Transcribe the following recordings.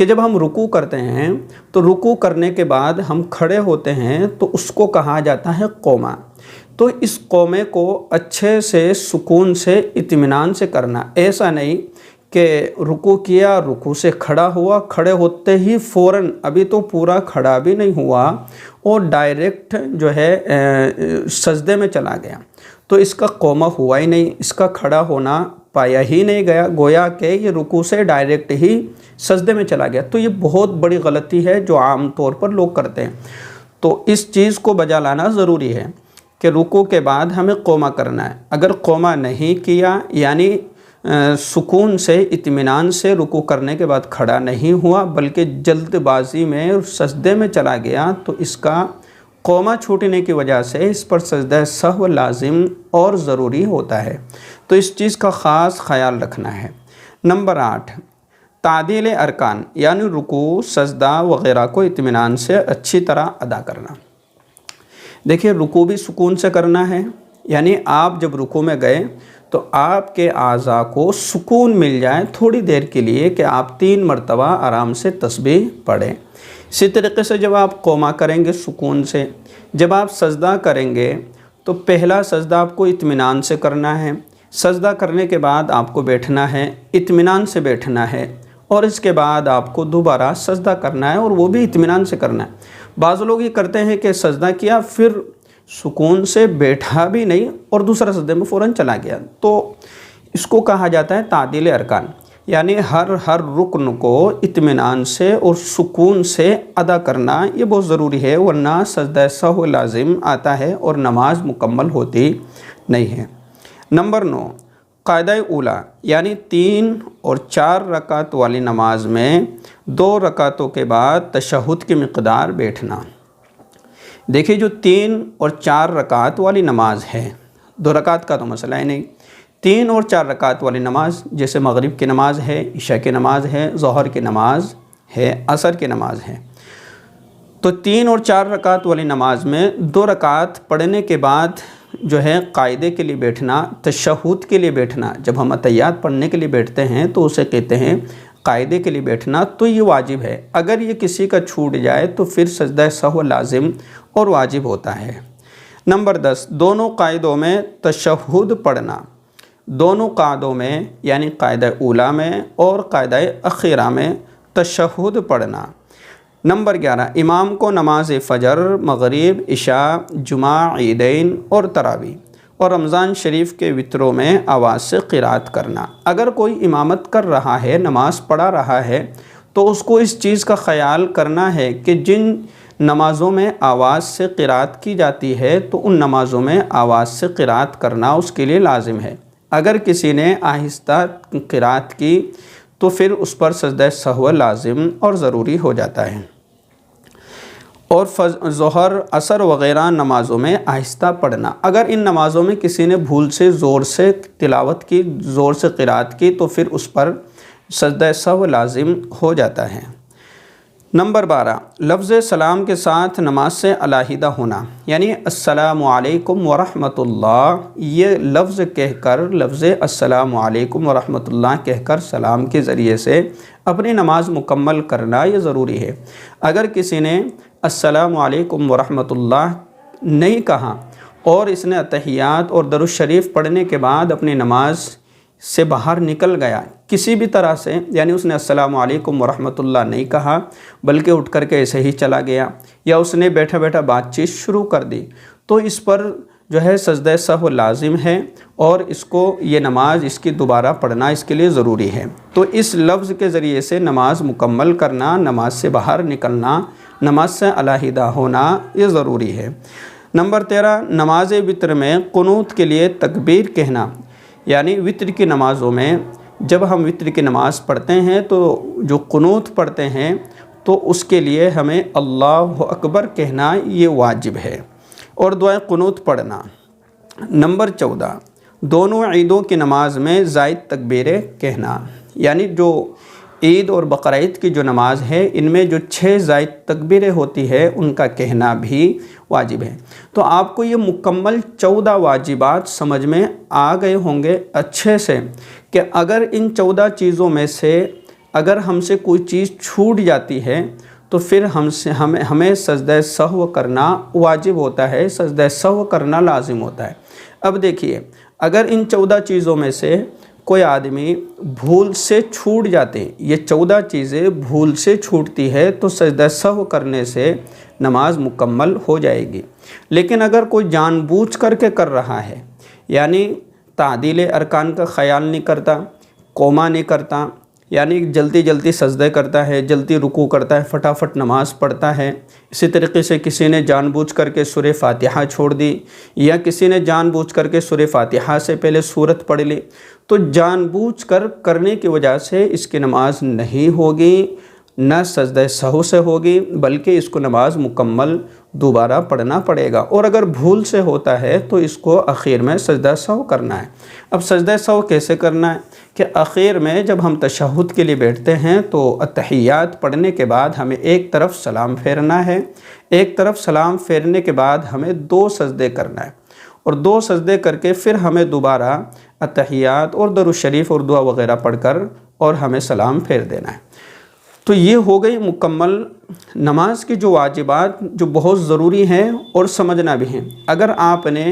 کہ جب ہم رکوع کرتے ہیں تو رکوع کرنے کے بعد ہم کھڑے ہوتے ہیں تو اس کو کہا جاتا ہے قومہ۔ تو اس قومے کو اچھے سے سکون سے اطمینان سے کرنا، ایسا نہیں کہ رکوع کیا، رکوع سے کھڑا ہوا، کھڑے ہوتے ہی فوراً ابھی تو پورا کھڑا بھی نہیں ہوا اور ڈائریکٹ جو ہے سجدے میں چلا گیا، تو اس کا قومہ ہوا ہی نہیں، اس کا کھڑا ہونا پایا ہی نہیں گیا، گویا کہ یہ رکوع سے ڈائریکٹ ہی سجدے میں چلا گیا۔ تو یہ بہت بڑی غلطی ہے جو عام طور پر لوگ کرتے ہیں۔ تو اس چیز کو بجا لانا ضروری ہے کہ رکوع کے بعد ہمیں قومہ کرنا ہے۔ اگر قومہ نہیں کیا یعنی سکون سے اطمینان سے رکوع کرنے کے بعد کھڑا نہیں ہوا بلکہ جلد بازی میں سجدے میں چلا گیا، تو اس کا قومہ چھوٹنے کی وجہ سے اس پر سجدہ سہو لازم اور ضروری ہوتا ہے۔ تو اس چیز کا خاص خیال رکھنا ہے۔ نمبر 8، تعدیل ارکان، یعنی رکوع، سجدہ وغیرہ کو اطمینان سے اچھی طرح ادا کرنا۔ دیکھیے رکوع بھی سکون سے کرنا ہے، یعنی آپ جب رکوع میں گئے تو آپ کے اعضاء کو سکون مل جائے تھوڑی دیر کے لیے کہ آپ 3 مرتبہ آرام سے تسبیح پڑھیں۔ اسی طریقے سے جب آپ قومہ کریں گے سکون سے، جب آپ سجدہ کریں گے تو پہلا سجدہ آپ کو اطمینان سے کرنا ہے، سجدہ کرنے کے بعد آپ کو بیٹھنا ہے، اطمینان سے بیٹھنا ہے، اور اس کے بعد آپ کو دوبارہ سجدہ کرنا ہے اور وہ بھی اطمینان سے کرنا ہے۔ بعض لوگ یہ کرتے ہیں کہ سجدہ کیا پھر سکون سے بیٹھا بھی نہیں اور دوسرا سجدے میں فوراً چلا گیا، تو اس کو کہا جاتا ہے تعدیل ارکان، یعنی ہر رکن کو اطمینان سے اور سکون سے ادا کرنا یہ بہت ضروری ہے، ورنہ سجدہ سہو لازم آتا ہے اور نماز مکمل ہوتی نہیں ہے۔ نمبر 9، قاعدہ اولیٰ، یعنی 3 اور 4 رکعت والی نماز میں 2 رکعتوں کے بعد تشہد کی مقدار بیٹھنا۔ دیکھیے جو 3 اور 4 رکعت والی نماز ہے، 2 رکعت کا تو مسئلہ ہی نہیں، 3 اور 4 رکعت والی نماز جیسے مغرب کی نماز ہے، عشاء کی نماز ہے، ظہر کی نماز ہے، عصر کی نماز ہے، تو 3 اور 4 رکعت والی نماز میں 2 رکعت پڑھنے کے بعد جو ہے قاعدے کے لیے بیٹھنا، تشہد کے لیے بیٹھنا، جب ہم اتحیات پڑھنے کے لیے بیٹھتے ہیں تو اسے کہتے ہیں قاعدے کے لیے بیٹھنا، تو یہ واجب ہے۔ اگر یہ کسی کا چھوٹ جائے تو پھر سجدہ سہو لازم اور واجب ہوتا ہے۔ نمبر 10، دونوں قاعدوں میں تشہد پڑھنا، دونوں قاعدوں میں یعنی قاعدہ اولیٰ میں اور قاعدہ اخیرہ میں تشہد پڑھنا۔ نمبر 11، امام کو نماز فجر، مغرب، عشاء، جمعہ، عیدین اور تراویح اور رمضان شریف کے وتروں میں آواز سے قرات کرنا۔ اگر کوئی امامت کر رہا ہے، نماز پڑھا رہا ہے، تو اس کو اس چیز کا خیال کرنا ہے کہ جن نمازوں میں آواز سے قرات کی جاتی ہے تو ان نمازوں میں آواز سے قرات کرنا اس کے لیے لازم ہے۔ اگر کسی نے آہستہ قرات کی تو پھر اس پر سجدہ سہو لازم اور ضروری ہو جاتا ہے۔ اور ظہر، عصر وغیرہ نمازوں میں آہستہ پڑھنا، اگر ان نمازوں میں کسی نے بھول سے زور سے تلاوت کی، زور سے قرات کی، تو پھر اس پر سجدہ سہو لازم ہو جاتا ہے۔ نمبر 12، لفظ سلام کے ساتھ نماز سے علیحدہ ہونا، یعنی السلام علیکم ورحمۃ اللہ، یہ لفظ کہہ کر، لفظ السلام علیکم ورحمۃ اللہ کہہ کر سلام کے ذریعے سے اپنی نماز مکمل کرنا یہ ضروری ہے۔ اگر کسی نے السلام علیکم ورحمۃ اللہ نہیں کہا اور اس نے اتحیات اور درود شریف پڑھنے کے بعد اپنی نماز سے باہر نکل گیا کسی بھی طرح سے، یعنی اس نے السلام علیکم ورحمۃ اللہ نہیں کہا بلکہ اٹھ کر کے ایسے ہی چلا گیا، یا اس نے بیٹھا بیٹھا بات چیت شروع کر دی، تو اس پر جو ہے سجدہ سہو لازم ہے اور اس کو یہ نماز اس کی دوبارہ پڑھنا اس کے لیے ضروری ہے۔ تو اس لفظ کے ذریعے سے نماز مکمل کرنا، نماز سے باہر نکلنا، نماز سے علیحدہ ہونا یہ ضروری ہے۔ نمبر 13، نماز وتر میں قنوت کے لیے تکبیر کہنا، یعنی وتر کی نمازوں میں جب ہم وتر کی نماز پڑھتے ہیں تو جو قنوت پڑھتے ہیں تو اس کے لیے ہمیں اللہ اکبر کہنا یہ واجب ہے اور دعائے قنوت پڑھنا۔ نمبر 14، دونوں عیدوں کی نماز میں زائد تکبیریں کہنا، یعنی جو عید اور بقرعید کی جو نماز ہے ان میں جو 6 زائد تکبیریں ہوتی ہے ان کا کہنا بھی واجب ہے۔ تو آپ کو یہ مکمل 14 واجبات سمجھ میں آ گئے ہوں گے اچھے سے کہ اگر ان 14 چیزوں میں سے اگر ہم سے کوئی چیز چھوٹ جاتی ہے تو پھر ہمیں سجدہ سہو کرنا واجب ہوتا ہے، سجدہ سہو کرنا لازم ہوتا ہے۔ اب دیکھیے، اگر ان 14 چیزوں میں سے کوئی آدمی بھول سے چھوٹ جاتے ہیں، یہ 14 چیزیں بھول سے چھوٹتی ہے تو سجدہ سہو کرنے سے نماز مکمل ہو جائے گی۔ لیکن اگر کوئی جان بوجھ کر کے کر رہا ہے، یعنی تعدیل ارکان کا خیال نہیں کرتا، قوما نہیں کرتا، یعنی جلدی جلدی سجدے کرتا ہے، جلدی رکوع کرتا ہے، فٹافٹ نماز پڑھتا ہے، اسی طریقے سے کسی نے جان بوجھ کر کے سورہ فاتحہ چھوڑ دی، یا کسی نے جان بوجھ کر کے سورہ فاتحہ سے پہلے سورت پڑھ لی، تو جان بوجھ کر کرنے کی وجہ سے اس کی نماز نہیں ہوگی، نہ سجدہ سہو سے ہوگی، بلکہ اس کو نماز مکمل دوبارہ پڑھنا پڑے گا۔ اور اگر بھول سے ہوتا ہے تو اس کو اخیر میں سجدہ سہو کرنا ہے۔ اب سجدہ سہو کیسے کرنا ہے کہ اخیر میں جب ہم تشہد کے لیے بیٹھتے ہیں تو اتحیات پڑھنے کے بعد ہمیں ایک طرف سلام پھیرنا ہے، ایک طرف سلام پھیرنے کے بعد ہمیں 2 سجدے کرنا ہے، اور 2 سجدے کر کے پھر ہمیں دوبارہ اتحیات اور درود شریف اور دعا وغیرہ پڑھ کر اور ہمیں سلام پھیر دینا ہے۔ تو یہ ہو گئی مکمل نماز کی جو واجبات جو بہت ضروری ہیں اور سمجھنا بھی ہیں۔ اگر آپ نے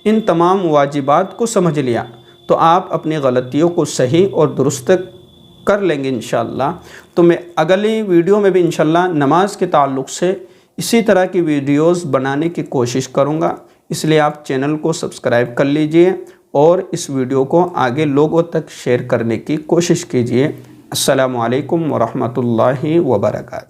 ان تمام واجبات کو سمجھ لیا تو آپ اپنی غلطیوں کو صحیح اور درست کر لیں گے انشاءاللہ۔ تو میں اگلی ویڈیو میں بھی انشاءاللہ نماز کے تعلق سے اسی طرح کی ویڈیوز بنانے کی کوشش کروں گا، اس لیے آپ چینل کو سبسکرائب کر لیجئے اور اس ویڈیو کو آگے لوگوں تک شیئر کرنے کی کوشش کیجئے۔ السلام علیکم ورحمۃ اللہ وبرکاتہ۔